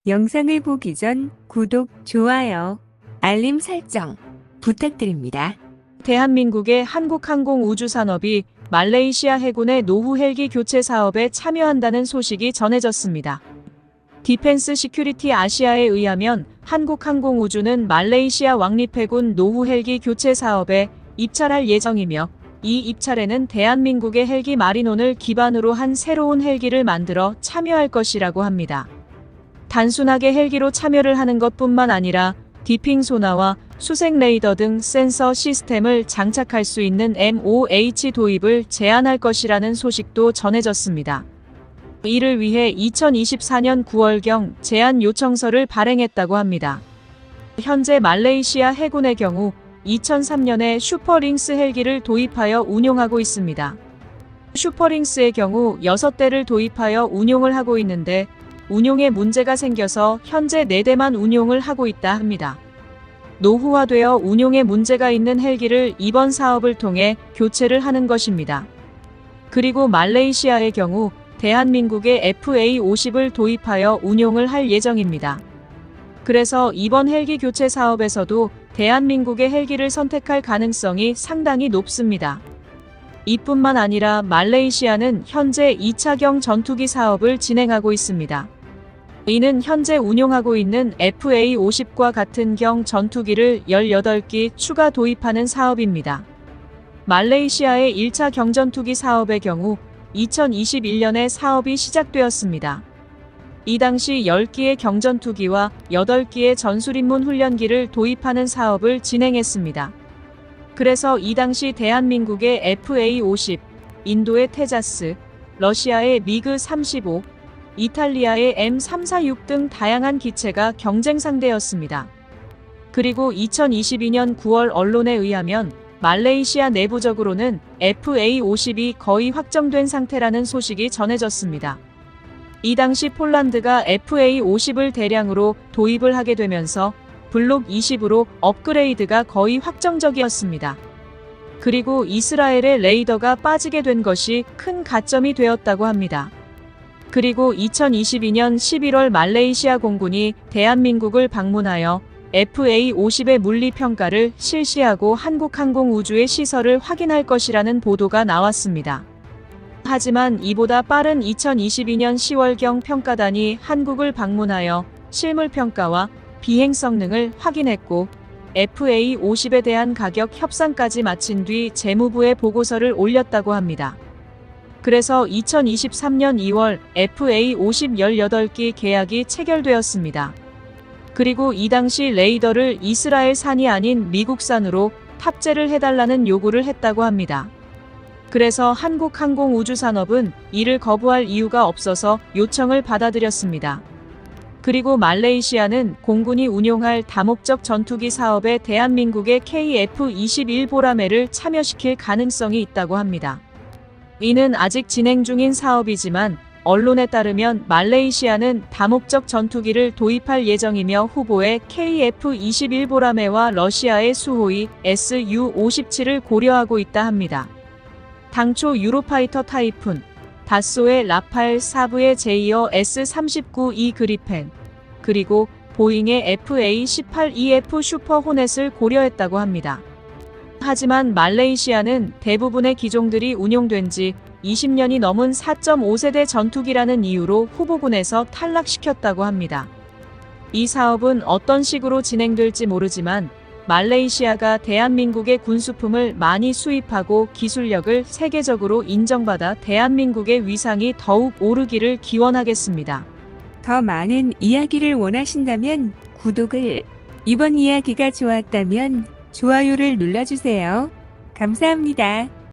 영상을 보기 전 구독, 좋아요, 알림 설정 부탁드립니다. 대한민국의 한국항공우주산업이 말레이시아 해군의 노후 헬기 교체 사업에 참여한다는 소식이 전해졌습니다. 디펜스 시큐리티 아시아에 의하면 한국항공우주는 말레이시아 왕립해군 노후 헬기 교체 사업에 입찰할 예정이며 이 입찰에는 대한민국의 헬기 마리논을 기반으로 한 새로운 헬기를 만들어 참여할 것이라고 합니다. 단순하게 헬기로 참여를 하는 것뿐만 아니라 디핑 소나와 수색 레이더 등 센서 시스템을 장착할 수 있는 MOH 도입을 제한할 것이라는 소식도 전해졌습니다. 이를 위해 2024년 9월경 제안 요청서를 발행했다고 합니다. 현재 말레이시아 해군의 경우 2003년에 슈퍼링스 헬기를 도입하여 운용하고 있습니다. 슈퍼링스의 경우 6대를 도입하여 운용을 하고 있는데 운용에 문제가 생겨서 현재 4대만 운용을 하고 있다 합니다. 노후화되어 운용에 문제가 있는 헬기를 이번 사업을 통해 교체를 하는 것입니다. 그리고 말레이시아의 경우 대한민국의 FA50을 도입하여 운용을 할 예정입니다. 그래서 이번 헬기 교체 사업에서도 대한민국의 헬기를 선택할 가능성이 상당히 높습니다. 이뿐만 아니라 말레이시아는 현재 2차경 전투기 사업을 진행하고 있습니다. 이는 현재 운용하고 있는 FA50과 같은 경 전투기를 18기 추가 도입하는 사업입니다. 말레이시아의 1차 경전투기 사업의 경우 2021년에 사업이 시작되었습니다. 이 당시 10기의 경전투기와 8기의 전술입문 훈련기를 도입하는 사업을 진행했습니다. 그래서 이 당시 대한민국의 FA50, 인도의 테자스, 러시아의 미그 35, 이탈리아의 M346 등 다양한 기체가 경쟁 상대였습니다. 그리고 2022년 9월 언론에 의하면 말레이시아 내부적으로는 FA50이 거의 확정된 상태라는 소식이 전해졌습니다. 이 당시 폴란드가 FA50을 대량으로 도입을 하게 되면서 블록 20으로 업그레이드가 거의 확정적이었습니다. 그리고 이스라엘의 레이더가 빠지게 된 것이 큰 가점이 되었다고 합니다. 그리고 2022년 11월 말레이시아 공군이 대한민국을 방문하여 FA50의 물리평가를 실시하고 한국항공우주의 시설을 확인할 것이라는 보도가 나왔습니다. 하지만 이보다 빠른 2022년 10월경 평가단이 한국을 방문하여 실물평가와 비행 성능을 확인했고 FA50에 대한 가격 협상까지 마친 뒤 재무부에 보고서를 올렸다고 합니다. 그래서 2023년 2월 FA50 18기 계약이 체결되었습니다. 그리고 이 당시 레이더를 이스라엘산이 아닌 미국산으로 탑재를 해달라는 요구를 했다고 합니다. 그래서 한국항공우주산업은 이를 거부할 이유가 없어서 요청을 받아들였습니다. 그리고 말레이시아는 공군이 운용할 다목적 전투기 사업에 대한민국의 KF-21 보라매를 참여시킬 가능성이 있다고 합니다. 이는 아직 진행 중인 사업이지만 언론에 따르면 말레이시아는 다목적 전투기를 도입할 예정이며 후보의 KF-21 보라매와 러시아의 수호이 Su-57을 고려하고 있다 합니다. 당초 유로파이터 타이푼, 다쏘의 라팔, 사브의 제이어 S-39E 그리펜, 그리고 보잉의 FA-18EF 슈퍼 호넷을 고려했다고 합니다. 하지만 말레이시아는 대부분의 기종들이 운용된 지 20년이 넘은 4.5세대 전투기라는 이유로 후보군에서 탈락시켰다고 합니다. 이 사업은 어떤 식으로 진행될지 모르지만 말레이시아가 대한민국의 군수품을 많이 수입하고 기술력을 세계적으로 인정받아 대한민국의 위상이 더욱 오르기를 기원하겠습니다. 더 많은 이야기를 원하신다면 구독을, 이번 이야기가 좋았다면 좋아요를 눌러주세요. 감사합니다.